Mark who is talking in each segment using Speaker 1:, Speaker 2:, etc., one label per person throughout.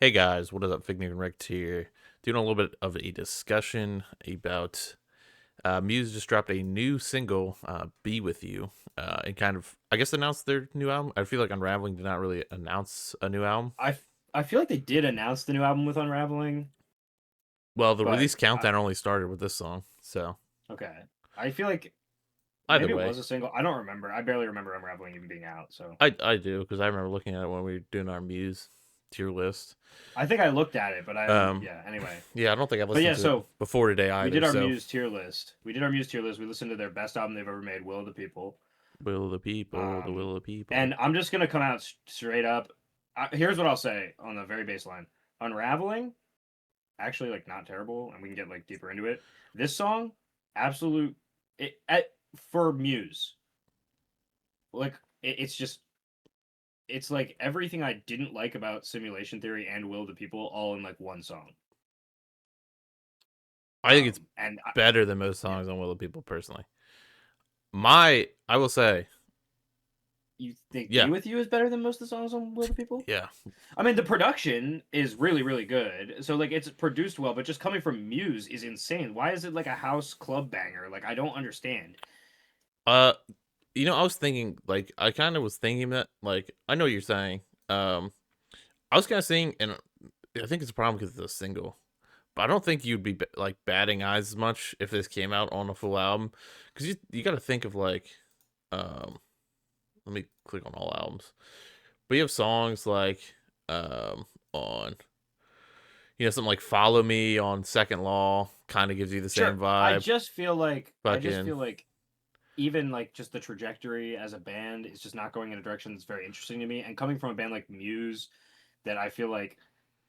Speaker 1: Hey guys, what is up? Fig and Rick here, doing a little bit of a discussion about Muse just dropped a new single, "Be With You," and kind of, I guess, announced their new album. I feel like Unraveling did not really announce a new album.
Speaker 2: I feel like they did announce the new album with Unraveling,
Speaker 1: Well, the
Speaker 2: but
Speaker 1: release countdown only started with this song, so
Speaker 2: okay. I feel like
Speaker 1: either
Speaker 2: maybe it
Speaker 1: way,
Speaker 2: was a single. I don't remember. I barely remember Unraveling even being out. So
Speaker 1: I do because I remember looking at it when we were doing our Muse tier list.
Speaker 2: I think I looked at it, but I haven't.
Speaker 1: Um,
Speaker 2: Yeah. Anyway,
Speaker 1: yeah, I don't think I
Speaker 2: but
Speaker 1: listened
Speaker 2: yeah.
Speaker 1: to it
Speaker 2: So
Speaker 1: before today
Speaker 2: we
Speaker 1: either.
Speaker 2: did our
Speaker 1: So,
Speaker 2: Muse tier list. We did our Muse tier list. We listened to their best album they've ever made, "Will of the People."
Speaker 1: the
Speaker 2: Um,
Speaker 1: will of the people.
Speaker 2: and I'm just gonna come out straight up. Here's what I'll say on the very baseline: Unraveling, actually like not terrible, and we can get like deeper into it. This song, absolute. For Muse, like it's just it's like everything I didn't like about Simulation Theory and Will of the People all in like one song.
Speaker 1: I think it's
Speaker 2: And
Speaker 1: better than most
Speaker 2: yeah,
Speaker 1: songs on Will of the People personally. I will say,
Speaker 2: you think "Be
Speaker 1: yeah,
Speaker 2: With You" is better than most of the songs on Will of the People?
Speaker 1: yeah.
Speaker 2: I mean, the production is really really good, so like it's produced well, but just coming from Muse is insane. Why is it like a house club banger? Like I don't understand.
Speaker 1: Uh, I was thinking, like, I kind of was thinking that, like, I know what you're saying. Um, I was kind of saying, and I think it's a problem because it's a single. But I don't think you'd be like batting eyes as much if this came out on a full album, because you got to think of like, um, let me click on all albums. But you have songs like, on something like "Follow Me" on Second Law, kind of gives you the same
Speaker 2: Sure, I
Speaker 1: vibe.
Speaker 2: just feel like
Speaker 1: Fucking
Speaker 2: even like just the trajectory as a band is just not going in a direction that's very interesting to me. And coming from a band like Muse, that I feel like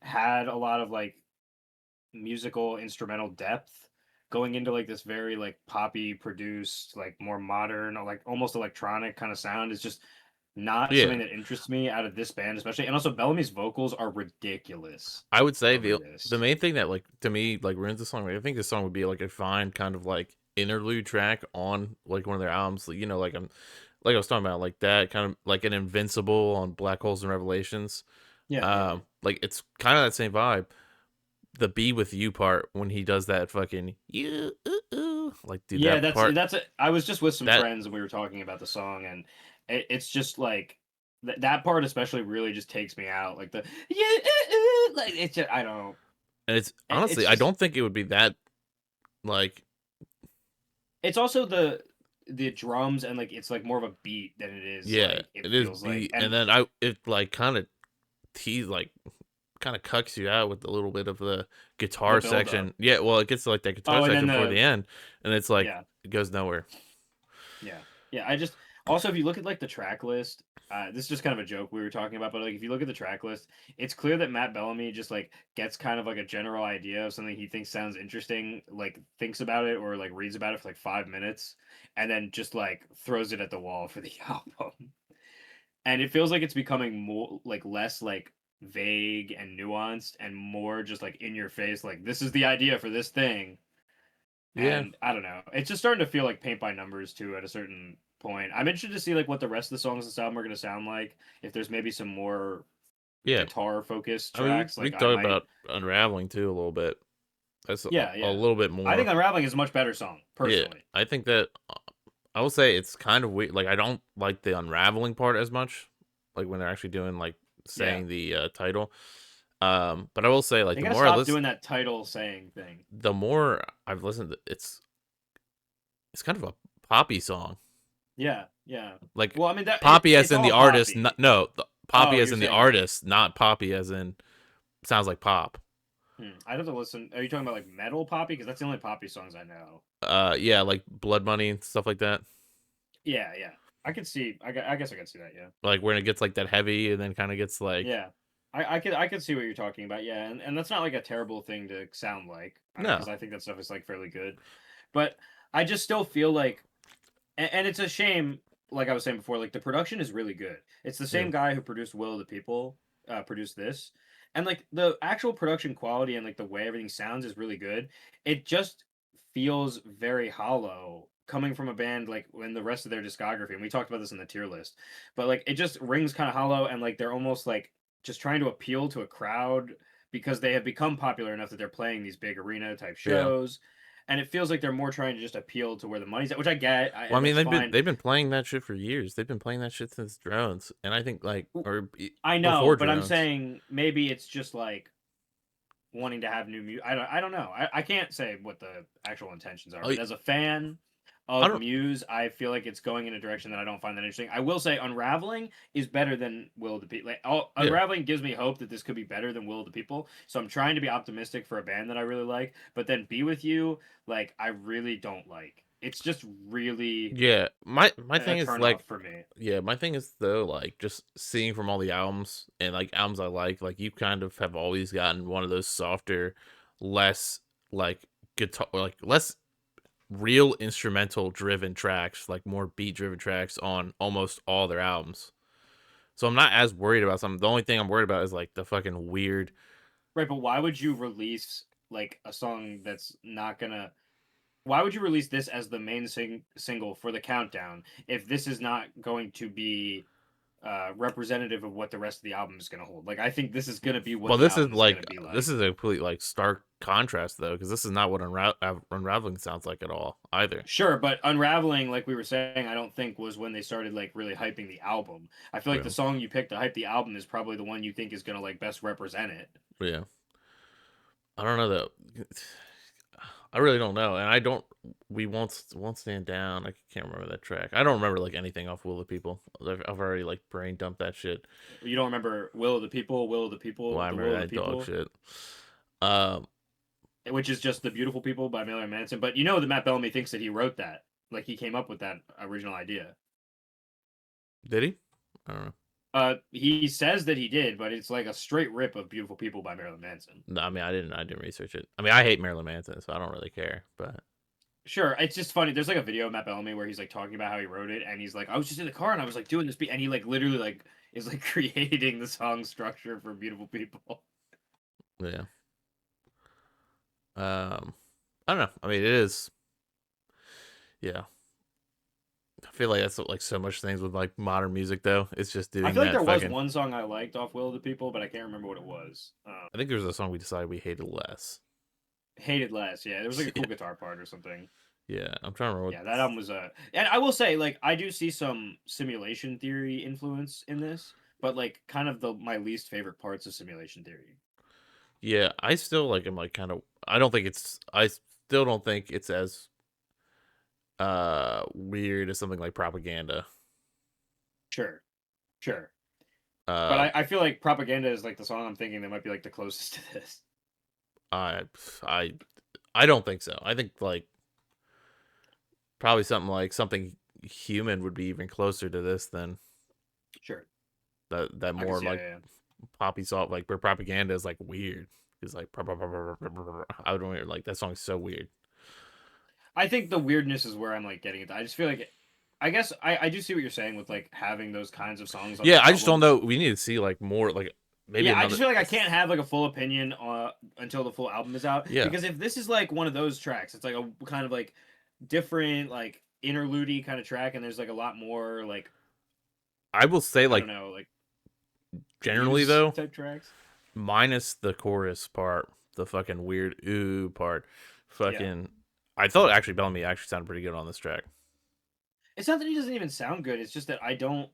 Speaker 2: had a lot of like musical instrumental depth, going into like this very like poppy produced, like more modern, or like almost electronic kind of sound is just not
Speaker 1: yeah.
Speaker 2: something that interests me out of this band, especially. And also, Bellamy's vocals are ridiculous
Speaker 1: I would say
Speaker 2: over
Speaker 1: the
Speaker 2: this.
Speaker 1: main thing that like to me like ruins the song. Like, I think this song would be like a fine kind of like interlude track on like one of their albums. Like, like I was talking about, like that kind of like an Invincible on Black Holes and Revelations.
Speaker 2: Yeah, yeah, yeah.
Speaker 1: Like it's kind of that same vibe. The "Be With You" part when he does that fucking you like dude,
Speaker 2: Yeah,
Speaker 1: that part
Speaker 2: that's it. I was just with some
Speaker 1: that
Speaker 2: friends and we were talking about the song, and it's just like that part especially really just takes me out. Like the yeah, like it's just I don't.
Speaker 1: and it's
Speaker 2: It's
Speaker 1: honestly, I
Speaker 2: just
Speaker 1: don't think it would be that like
Speaker 2: it's also the drums, and like it's like more of a beat than it is
Speaker 1: yeah,
Speaker 2: like it
Speaker 1: it is
Speaker 2: feels like.
Speaker 1: beat, and
Speaker 2: And
Speaker 1: then it like kind of tease like kind of cucks you out with a little bit of the
Speaker 2: the
Speaker 1: guitar
Speaker 2: build up.
Speaker 1: section. Yeah, well, it gets to like that guitar
Speaker 2: Oh, and then
Speaker 1: section before the
Speaker 2: the
Speaker 1: end, and it's like
Speaker 2: yeah.
Speaker 1: it goes nowhere.
Speaker 2: Yeah. Yeah, I just also if you look at like the track list, this is just kind of a joke we were talking about, but like if you look at the track list, it's clear that Matt Bellamy just like gets kind of like a general idea of something he thinks sounds interesting, like thinks about it or like reads about it for like 5 minutes, and then just like throws it at the wall for the album. And it feels like it's becoming more like less like vague and nuanced and more just like in your face, like this is the idea for this thing.
Speaker 1: Yeah,
Speaker 2: And I don't know. It's just starting to feel like paint by numbers too at a certain point. I'm interested to see like what the rest of the songs of this album are going to sound like. If there's maybe some more
Speaker 1: yeah.
Speaker 2: guitar focused
Speaker 1: I mean,
Speaker 2: tracks,
Speaker 1: we
Speaker 2: like
Speaker 1: can
Speaker 2: I
Speaker 1: talk
Speaker 2: might.
Speaker 1: about Unraveling too a little bit. That's
Speaker 2: Yeah,
Speaker 1: a
Speaker 2: yeah.
Speaker 1: little bit
Speaker 2: I think
Speaker 1: more.
Speaker 2: Unraveling is a much better song
Speaker 1: Yeah,
Speaker 2: personally.
Speaker 1: I think that I will say it's kind of weird. Like, I don't like the unraveling part as much. Like when they're actually doing like
Speaker 2: Yeah,
Speaker 1: saying the title. But I will say, like,
Speaker 2: they gotta stop doing that title saying thing.
Speaker 1: the more I've listened, it's kind of a poppy song.
Speaker 2: Yeah, yeah.
Speaker 1: Like
Speaker 2: Well, I mean
Speaker 1: poppy as
Speaker 2: it's
Speaker 1: in the
Speaker 2: all
Speaker 1: artist.
Speaker 2: poppy.
Speaker 1: No, poppy
Speaker 2: Oh,
Speaker 1: as
Speaker 2: you're
Speaker 1: in the
Speaker 2: saying like.
Speaker 1: artist, not poppy as in sounds like pop.
Speaker 2: I'd have to listen. Are you talking about like metal poppy? Because that's the only poppy songs I know.
Speaker 1: Yeah, like Blood Money and stuff like that.
Speaker 2: Yeah, yeah. I could see. I guess I could see that. Yeah.
Speaker 1: Like when it gets like that heavy and then kind of gets like
Speaker 2: Yeah. I could see what you're talking about. Yeah, and that's not like a terrible thing to sound like.
Speaker 1: no,
Speaker 2: Because I think that stuff is like fairly good. But I just still feel like and it's a shame, like I was saying before, like the production is really good. It's the
Speaker 1: yeah,
Speaker 2: same guy who produced Will of the People, produced this. And like the actual production quality and like the way everything sounds is really good. It just feels very hollow coming from a band like when the rest of their discography, and we talked about this in the tier list, but like it just rings kind of hollow, and like they're almost like just trying to appeal to a crowd because they have become popular enough that they're playing these big arena type
Speaker 1: Yeah.
Speaker 2: shows. And it feels like they're more trying to just appeal to where the money's at, which I get,
Speaker 1: Well, I
Speaker 2: and
Speaker 1: mean,
Speaker 2: that's fine.
Speaker 1: they've been playing that shit for years. They've been playing that shit since drones, and I think like
Speaker 2: I know,
Speaker 1: before
Speaker 2: but I'm
Speaker 1: drones.
Speaker 2: saying maybe it's just like wanting to have new music. I don't know. I can't say what the actual intentions are, but
Speaker 1: I
Speaker 2: as a fan
Speaker 1: I
Speaker 2: of
Speaker 1: don't.
Speaker 2: Muse, I feel like it's going in a direction that I don't find that interesting. I will say Unraveling is better than Will of the People. Like,
Speaker 1: Yeah.
Speaker 2: Unraveling gives me hope that this could be better than Will of the People. So I'm trying to be optimistic for a band that I really like. But then Be With You, like I really don't like. It's just really
Speaker 1: Yeah. My
Speaker 2: a
Speaker 1: thing is
Speaker 2: turn off
Speaker 1: like,
Speaker 2: for me.
Speaker 1: yeah, my thing is though, like just seeing from all the albums and like albums I like you kind of have always gotten one of those softer, less like guitar, like less real instrumental driven tracks, like more beat driven tracks on almost all their albums. So I'm not as worried about something. The only thing I'm worried about is like the fucking weird.
Speaker 2: Right, but why would you release like a song that's not gonna why would you release this as the main single for the countdown if this is not going to be representative of what the rest of the album is going to hold? Like, I think this is going to be what
Speaker 1: Well,
Speaker 2: the
Speaker 1: this is
Speaker 2: album is going
Speaker 1: like
Speaker 2: to be
Speaker 1: this
Speaker 2: like.
Speaker 1: is a complete like stark contrast though, because this is not what unraveling sounds like at all either.
Speaker 2: Sure, but Unraveling, like we were saying, I don't think was when they started like really hyping the album. I feel like the
Speaker 1: Yeah,
Speaker 2: song you picked to hype the album is probably the one you think is going to like best represent it.
Speaker 1: yeah. I don't know though. I really don't know, and I don't. We won't stand down. I can't remember that track. I don't remember like anything off Will of People. I've already like brain dumped that shit.
Speaker 2: You don't remember Will of the People, Will of the
Speaker 1: Well,
Speaker 2: People,
Speaker 1: I
Speaker 2: the
Speaker 1: remember
Speaker 2: Will of the
Speaker 1: that dog
Speaker 2: People,
Speaker 1: shit. Um,
Speaker 2: which is just the Beautiful People by Marilyn Manson. But you know that Matt Bellamy thinks that he wrote that, like he came up with that original idea.
Speaker 1: did he? I don't know.
Speaker 2: He says that he did, but it's like a straight rip of "Beautiful People" by Marilyn Manson.
Speaker 1: No, I mean I didn't. I didn't research it. I mean I hate Marilyn Manson, so I don't really care. But
Speaker 2: Sure, it's just funny. There's like a video of Matt Bellamy where he's like talking about how he wrote it, and he's like, "I was just in the car and I was like doing this beat," and he like literally like is like creating the song structure for "Beautiful People."
Speaker 1: yeah. I don't know. I mean it is. Yeah. I feel like that's what, like so much things with like modern music though. It's just
Speaker 2: I
Speaker 1: doing
Speaker 2: feel like
Speaker 1: that
Speaker 2: there was
Speaker 1: fucking.
Speaker 2: one song I liked off "Will of the People," but I can't remember what it was.
Speaker 1: I think there was a song we decided we hated less.
Speaker 2: Hated Less. Yeah, there was like a cool guitar part or something.
Speaker 1: Yeah, I'm trying to remember.
Speaker 2: Yeah, that album was and I will say like I do see some simulation theory influence in this, but like kind of the my least favorite parts of simulation theory.
Speaker 1: Yeah, I still like am like kind of. I don't think it's. I still don't think it's as weird as something like propaganda.
Speaker 2: Sure, sure. But
Speaker 1: Um,
Speaker 2: I feel like Propaganda is like the song I'm thinking that might be like the closest to this.
Speaker 1: I I I don't think so. I think like probably something human would be even closer to this than
Speaker 2: Sure.
Speaker 1: that
Speaker 2: I can
Speaker 1: more
Speaker 2: see, yeah,
Speaker 1: like
Speaker 2: yeah, yeah.
Speaker 1: poppy salt like where propaganda is like weird. It's like I don't like that song's so weird.
Speaker 2: I think the weirdness is where I'm like getting it. I just feel like I guess I do see what you're saying with like having those kinds of songs on
Speaker 1: Yeah,
Speaker 2: the
Speaker 1: I just don't
Speaker 2: albums.
Speaker 1: know. We need to see like more like maybe
Speaker 2: Yeah, I
Speaker 1: another.
Speaker 2: just feel like I can't have like a full opinion until the full album is out
Speaker 1: Yeah,
Speaker 2: because if this is like one of those tracks, it's like a kind of like different like interlude kind of track and there's like a lot more like
Speaker 1: I will say
Speaker 2: I don't
Speaker 1: like
Speaker 2: know, like
Speaker 1: generally
Speaker 2: Muse
Speaker 1: though,
Speaker 2: type tracks.
Speaker 1: minus the chorus part, the fucking weird ooh part,
Speaker 2: Yeah.
Speaker 1: fucking. I thought actually Bellamy actually sounded pretty good on this track.
Speaker 2: It's not that he doesn't even sound good, it's just that I don't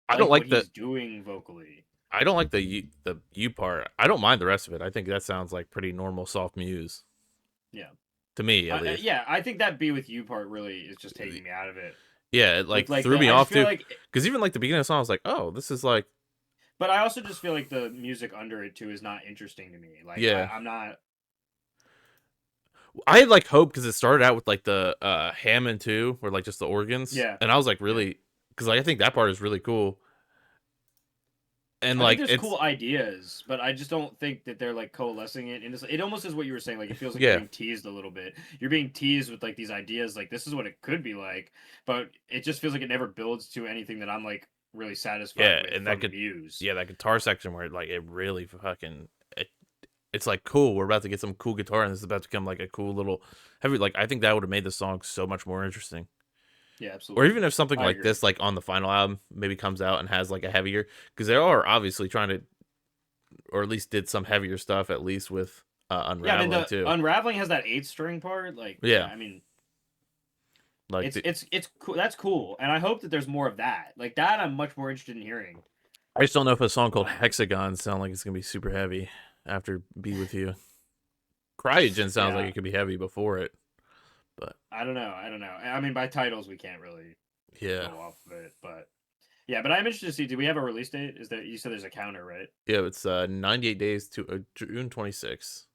Speaker 1: I don't
Speaker 2: like what
Speaker 1: like the
Speaker 2: he's doing vocally.
Speaker 1: I don't like the U part. I don't mind the rest of it. I think that sounds like pretty normal soft Muse
Speaker 2: Yeah.
Speaker 1: to me at least.
Speaker 2: Yeah, I think that "Be With You" part really is just taking me out of it.
Speaker 1: Yeah, it
Speaker 2: With
Speaker 1: like
Speaker 2: like
Speaker 1: threw
Speaker 2: the
Speaker 1: me
Speaker 2: I just
Speaker 1: off
Speaker 2: feel
Speaker 1: too.
Speaker 2: like
Speaker 1: Because even like the beginning of the song, I was like, oh, this is like
Speaker 2: but I also just feel like the music under it too is not interesting to me. Like
Speaker 1: yeah.
Speaker 2: I'm not
Speaker 1: I had like hope because it started out with like the Hammond too, or like just the organs,
Speaker 2: yeah.
Speaker 1: and I was like
Speaker 2: Yeah.
Speaker 1: really because like I think that part is really cool, and
Speaker 2: I think
Speaker 1: like
Speaker 2: there's
Speaker 1: it's
Speaker 2: cool ideas, but I just don't think that they're like coalescing it into. It almost is what you were saying. Like it feels like you're
Speaker 1: yeah
Speaker 2: being teased a little bit. You're being teased with like these ideas. Like this is what it could be like, but it just feels like it never builds to anything that I'm like really satisfied
Speaker 1: yeah,
Speaker 2: with
Speaker 1: and that
Speaker 2: from
Speaker 1: could
Speaker 2: Muse.
Speaker 1: yeah that guitar section where like it really fucking it's like cool. We're about to get some cool guitar, and this is about to become like a cool little heavy. Like I think that would have made the song so much more interesting.
Speaker 2: Yeah,
Speaker 1: Or
Speaker 2: absolutely.
Speaker 1: even if something
Speaker 2: I
Speaker 1: like
Speaker 2: agree.
Speaker 1: this, like on the final album, maybe comes out and has like a heavier, because they are obviously trying to or at least did some heavier stuff at least with
Speaker 2: Yeah, I mean
Speaker 1: Unraveling
Speaker 2: the
Speaker 1: too.
Speaker 2: Unraveling has that 8 string part. Like, yeah,
Speaker 1: Yeah,
Speaker 2: I mean
Speaker 1: like
Speaker 2: it's cool. That's cool, and I hope that there's more of that. Like that, I'm much more interested in hearing.
Speaker 1: I just don't know if a song called
Speaker 2: Um,
Speaker 1: Hexagon sounds like it's gonna be super heavy after Be With You. Cryogen sounds like
Speaker 2: yeah,
Speaker 1: it could be heavy before it, but
Speaker 2: I don't know. I don't know. I mean, by titles, we can't really
Speaker 1: yeah.
Speaker 2: go off of it, but yeah. But I'm interested to see. Do we have a release date? Is there? You said there's a counter, right?
Speaker 1: Yeah, it's 98 days to June 26th,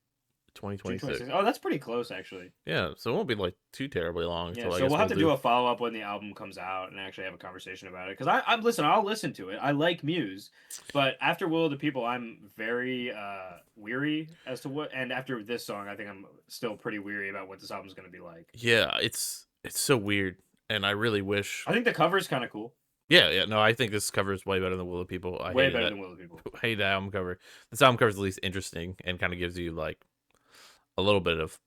Speaker 2: June
Speaker 1: 2026.
Speaker 2: 26th. Oh, that's pretty close, actually.
Speaker 1: Yeah, so it won't be like too terribly long
Speaker 2: Yeah,
Speaker 1: until I
Speaker 2: so
Speaker 1: guess
Speaker 2: we'll have
Speaker 1: we'll
Speaker 2: to
Speaker 1: do.
Speaker 2: do a follow up when the album comes out and actually have a conversation about it. Because I'm listen, I'll listen to it. I like Muse, but after Will of the People, I'm very weary as to what. And after this song, I think I'm still pretty weary about what this album's going to be like.
Speaker 1: Yeah, it's so weird, and I really wish.
Speaker 2: I think the cover's kind of cool,
Speaker 1: Yeah, yeah, no, I think this cover is way better than Will of People. I
Speaker 2: way
Speaker 1: hated
Speaker 2: better
Speaker 1: that.
Speaker 2: than Will of the People.
Speaker 1: I hate that album cover. This album cover is at least interesting and kind of gives you like a little bit of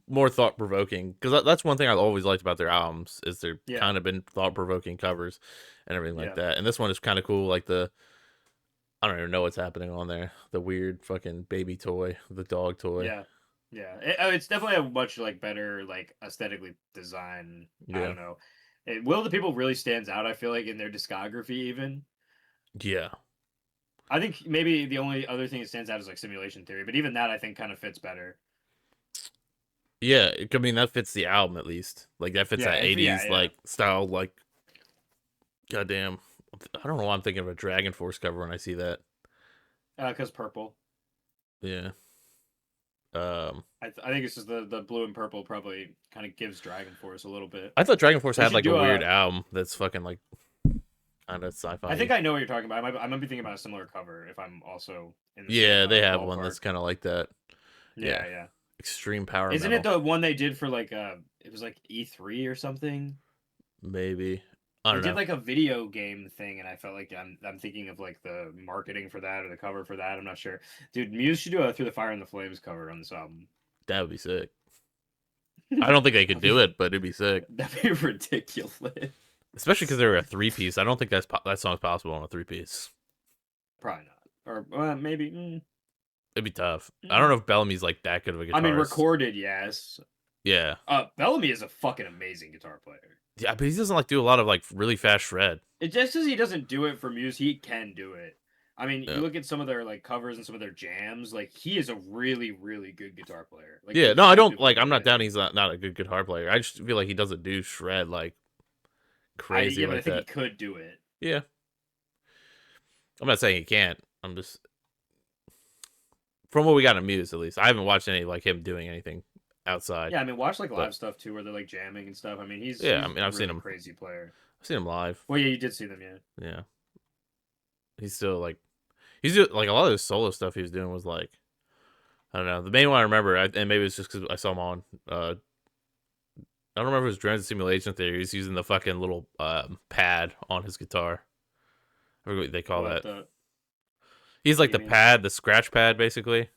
Speaker 1: more thought provoking. Because that's one thing I've always liked about their albums is they're
Speaker 2: Yeah,
Speaker 1: kind of been thought provoking covers and everything like
Speaker 2: yeah,
Speaker 1: that. And this one is kind of cool. Like I don't even know what's happening on there. The weird fucking baby toy, the dog toy.
Speaker 2: yeah, yeah. It's definitely a much like better like aesthetically design. I
Speaker 1: Yeah,
Speaker 2: don't know. Will of the People really stands out. I feel like in their discography even.
Speaker 1: yeah,
Speaker 2: I think maybe the only other thing that stands out is like Simulation Theory, but even that I think kind of fits better.
Speaker 1: yeah. I mean, that fits the album at least. Like that fits
Speaker 2: Yeah,
Speaker 1: that
Speaker 2: yeah,
Speaker 1: '80s
Speaker 2: yeah.
Speaker 1: like style. Like, goddamn, I don't know why I'm thinking of a Dragon Force cover when I see that.
Speaker 2: Because purple.
Speaker 1: Yeah. Um,
Speaker 2: I think it's just the blue and purple probably kind of gives Dragon Force a little bit.
Speaker 1: I thought Dragon Force
Speaker 2: We
Speaker 1: had
Speaker 2: should
Speaker 1: like a
Speaker 2: do
Speaker 1: weird
Speaker 2: a.
Speaker 1: album that's fucking like kind of
Speaker 2: I
Speaker 1: sci-fi.
Speaker 2: think I know what you're talking about. I might be thinking about a similar cover if I'm also in the
Speaker 1: Yeah,
Speaker 2: same
Speaker 1: they have one
Speaker 2: ballpark.
Speaker 1: that's kind of like that. Yeah,
Speaker 2: Yeah, yeah.
Speaker 1: extreme power
Speaker 2: Isn't it
Speaker 1: metal,
Speaker 2: the one they did for like it was like E3 or something?
Speaker 1: maybe. I
Speaker 2: They
Speaker 1: don't
Speaker 2: did
Speaker 1: know.
Speaker 2: like a video game thing, and I felt like I'm thinking of like the marketing for that or the cover for that. I'm not sure, dude. Muse should do a Through the Fire and the Flames cover on this album.
Speaker 1: That would be sick. I don't think they could
Speaker 2: That'd be
Speaker 1: do it, but it'd be sick.
Speaker 2: that'd be ridiculous.
Speaker 1: Especially because they're a three-piece. I don't think that song's possible on a three-piece.
Speaker 2: Probably not, or maybe.
Speaker 1: It'd be tough. I don't
Speaker 2: Mm.
Speaker 1: know if Bellamy's like that good of a
Speaker 2: I mean,
Speaker 1: guitarist.
Speaker 2: recorded, yes.
Speaker 1: Yeah,
Speaker 2: Bellamy is a fucking amazing guitar player.
Speaker 1: yeah, but he doesn't like do a lot of like really fast shred.
Speaker 2: It just as he doesn't do it for Muse, he can do it. I mean,
Speaker 1: Yeah,
Speaker 2: you look at some of their like covers and some of their jams. Like he is a really, really good guitar player. Like
Speaker 1: yeah. No, I don't
Speaker 2: objectively
Speaker 1: like. I'm not
Speaker 2: good.
Speaker 1: doubting he's not a good guitar player. I just feel like he doesn't do shred like crazy
Speaker 2: Yeah, but I
Speaker 1: like
Speaker 2: think he
Speaker 1: that.
Speaker 2: could do it.
Speaker 1: Yeah, I'm not saying he can't. I'm just from what we got in Muse at least. I haven't watched any like him doing anything outside.
Speaker 2: Yeah, I mean, watch like
Speaker 1: But
Speaker 2: live stuff too, where they're like jamming and stuff. I mean,
Speaker 1: yeah, I
Speaker 2: he's
Speaker 1: mean,
Speaker 2: a
Speaker 1: I've seen
Speaker 2: really
Speaker 1: him.
Speaker 2: crazy player.
Speaker 1: I've seen him live.
Speaker 2: Well, yeah, you did see them, yeah.
Speaker 1: Yeah, he's still like he's doing like a lot of his solo stuff he was doing was like I don't know. The main one I remember, and maybe it's just because I saw him on. I don't remember if it was Drones Simulation Theory. He's using the fucking little pad on his guitar. I forget what they call
Speaker 2: What
Speaker 1: that.
Speaker 2: the?
Speaker 1: He's
Speaker 2: What
Speaker 1: like
Speaker 2: do you
Speaker 1: the
Speaker 2: mean?
Speaker 1: pad, the scratch pad, basically.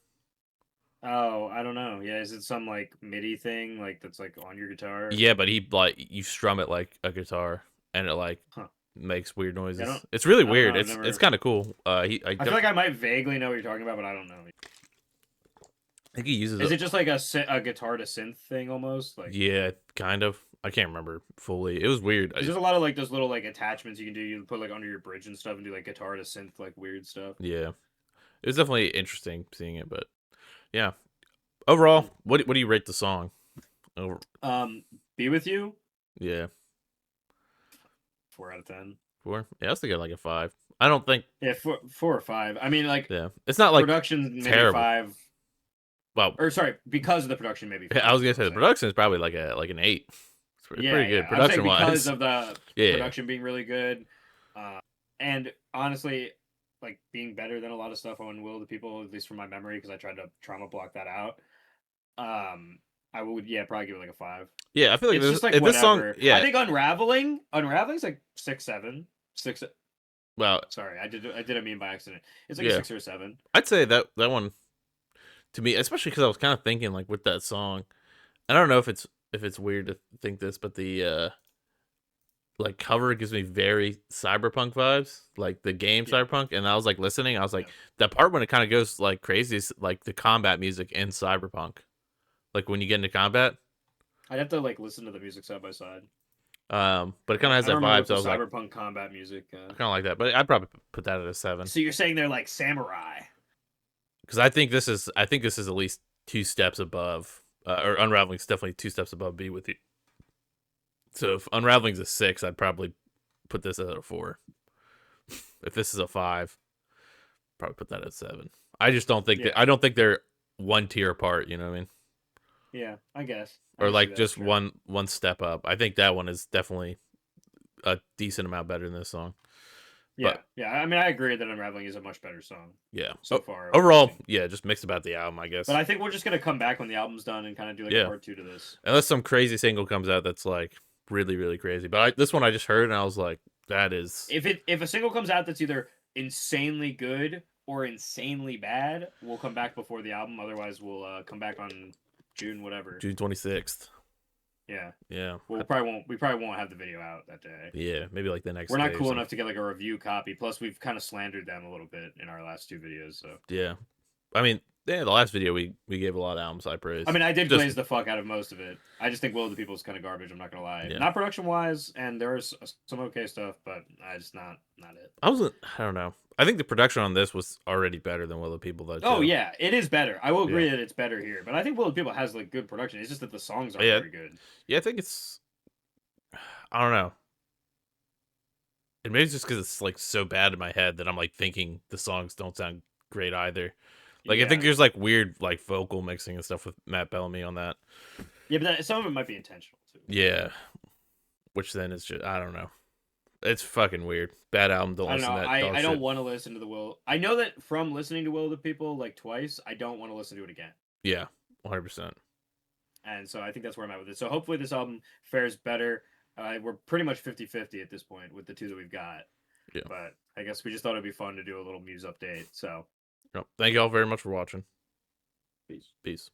Speaker 2: Oh, I don't know. Yeah, is it some like MIDI thing like that's like on your guitar?
Speaker 1: Yeah, but he like you strum it like a guitar, and it like
Speaker 2: Huh.
Speaker 1: makes weird
Speaker 2: Yeah,
Speaker 1: noises. It's really
Speaker 2: I don't
Speaker 1: weird.
Speaker 2: know. I've
Speaker 1: It's
Speaker 2: never.
Speaker 1: kind of cool.
Speaker 2: I feel like I might vaguely know what you're talking about, but I don't know.
Speaker 1: I think he uses
Speaker 2: Is
Speaker 1: it.
Speaker 2: it just like a guitar to synth thing almost? Like,
Speaker 1: Yeah, kind of. I can't remember fully. It was weird.
Speaker 2: 'cause there's a lot of like those little like attachments you can do. You put like under your bridge and stuff, and do like guitar to synth like weird stuff.
Speaker 1: Yeah, it was definitely interesting seeing it, but yeah. Overall, what do you rate the song? Over,
Speaker 2: Be with you,
Speaker 1: yeah,
Speaker 2: 4 out of 10.
Speaker 1: 4. Yeah, I was thinking like a 5. I don't think.
Speaker 2: Yeah, four or five. I mean, like
Speaker 1: Yeah, it's not like
Speaker 2: production maybe
Speaker 1: terrible.
Speaker 2: 5.
Speaker 1: Well,
Speaker 2: Or sorry, because of the production maybe 5.
Speaker 1: I was gonna
Speaker 2: is what
Speaker 1: say the
Speaker 2: I'm saying.
Speaker 1: production is probably like an 8. It's
Speaker 2: Yeah,
Speaker 1: pretty
Speaker 2: yeah.
Speaker 1: good
Speaker 2: I'm saying
Speaker 1: production
Speaker 2: because
Speaker 1: wise.
Speaker 2: of the
Speaker 1: Yeah,
Speaker 2: production being really good, and honestly, like being better than a lot of stuff on Will of the People, at least from my memory, because I tried to trauma block that out. I would probably give it like a 5.
Speaker 1: yeah. I feel like
Speaker 2: It's just like
Speaker 1: if this song,
Speaker 2: whatever.
Speaker 1: yeah.
Speaker 2: I think Unraveling's like 6, 7, 6.
Speaker 1: Well,
Speaker 2: Sorry, I did a meme by accident. It's like a
Speaker 1: yeah.
Speaker 2: 6 or 7.
Speaker 1: I'd say that one to me, especially because I was kind of thinking like with that song. I don't know if it's weird to think this, but the like cover gives me very cyberpunk vibes, like the game
Speaker 2: Yeah,
Speaker 1: cyberpunk. And I was like listening, I was like,
Speaker 2: yeah.
Speaker 1: that part when it kind of goes like crazy is like the combat music in cyberpunk. Like when you get into combat,
Speaker 2: I'd have to like listen to the music side by side.
Speaker 1: but it kind of has
Speaker 2: I don't
Speaker 1: that
Speaker 2: remember
Speaker 1: vibe.
Speaker 2: what
Speaker 1: So
Speaker 2: the
Speaker 1: I was like,
Speaker 2: cyberpunk combat music.
Speaker 1: I kind of like that, but I'd probably put that at a 7
Speaker 2: So you're saying they're like samurai?
Speaker 1: because I think this is at least 2 steps above, or Unraveling is definitely 2 steps above B with you. So if Unraveling's a 6, I'd probably put this at a 4. If this is a 5, probably put that at 7. I just don't think that
Speaker 2: Yeah,
Speaker 1: I don't think they're one tier apart. You know what I mean?
Speaker 2: yeah. I guess I
Speaker 1: Or
Speaker 2: can see
Speaker 1: like
Speaker 2: that.
Speaker 1: just
Speaker 2: Sure.
Speaker 1: one step up. I think that one is definitely a decent amount better than this song.
Speaker 2: Yeah,
Speaker 1: But
Speaker 2: yeah. I mean, I agree that Unraveling is a much better song
Speaker 1: yeah,
Speaker 2: so far over
Speaker 1: overall,
Speaker 2: everything.
Speaker 1: yeah, just mixed about the album, I
Speaker 2: But
Speaker 1: guess.
Speaker 2: I think we're just gonna come back when the album's done and kind of do like a
Speaker 1: Yeah,
Speaker 2: part two to this.
Speaker 1: unless some crazy single comes out that's like really really crazy. But this one I just heard and I was like, that is
Speaker 2: If a single comes out that's either insanely good or insanely bad, we'll come back before the album. Otherwise, we'll come back on June whatever.
Speaker 1: June 26th.
Speaker 2: Yeah.
Speaker 1: Yeah,
Speaker 2: Well, we probably won't have the video out that day.
Speaker 1: yeah, maybe like the next
Speaker 2: We're not
Speaker 1: day or
Speaker 2: cool
Speaker 1: something.
Speaker 2: enough to get like a review copy. Plus, we've kind of slandered them a little bit in our last two videos. So,
Speaker 1: Yeah, I mean, yeah, the last video we gave a lot of album side
Speaker 2: I
Speaker 1: praise.
Speaker 2: mean, I did
Speaker 1: Just
Speaker 2: glaze the fuck out of most of it. I just think Will of the People is kind of garbage. I'm not gonna lie.
Speaker 1: yeah,
Speaker 2: Not production wise, and there's some okay stuff, but I just not it.
Speaker 1: I don't know. I think the production on this was already better than Will of the People though
Speaker 2: Oh
Speaker 1: too.
Speaker 2: yeah, it is better. I will
Speaker 1: Yeah,
Speaker 2: agree that it's better here, but I think Will of the People has like good production. It's just that the songs aren't
Speaker 1: yeah,
Speaker 2: very good.
Speaker 1: yeah. I think it's I don't know. And maybe it's just because it's like so bad in my head that I'm like thinking the songs don't sound great either. Like I think
Speaker 2: Yeah,
Speaker 1: there's like weird like vocal mixing and stuff with Matt Bellamy on that.
Speaker 2: yeah, but some of it might be intentional too.
Speaker 1: Yeah, which then is just I don't know. It's fucking weird. Bad album. Don't
Speaker 2: I don't
Speaker 1: listen
Speaker 2: know.
Speaker 1: to that
Speaker 2: I
Speaker 1: dog
Speaker 2: I don't
Speaker 1: shit.
Speaker 2: want to listen to the Will. I know that from listening to Will of the People like twice, I don't want to listen to it again.
Speaker 1: Yeah, 100%.
Speaker 2: And so I think that's where I'm at with it. So hopefully this album fares better. We're pretty much 50-50 at this point with the two that we've got.
Speaker 1: Yeah.
Speaker 2: But I guess we just thought it'd be fun to do a little Muse update. So
Speaker 1: Yep. Thank you all very much for watching.
Speaker 2: peace.
Speaker 1: Peace.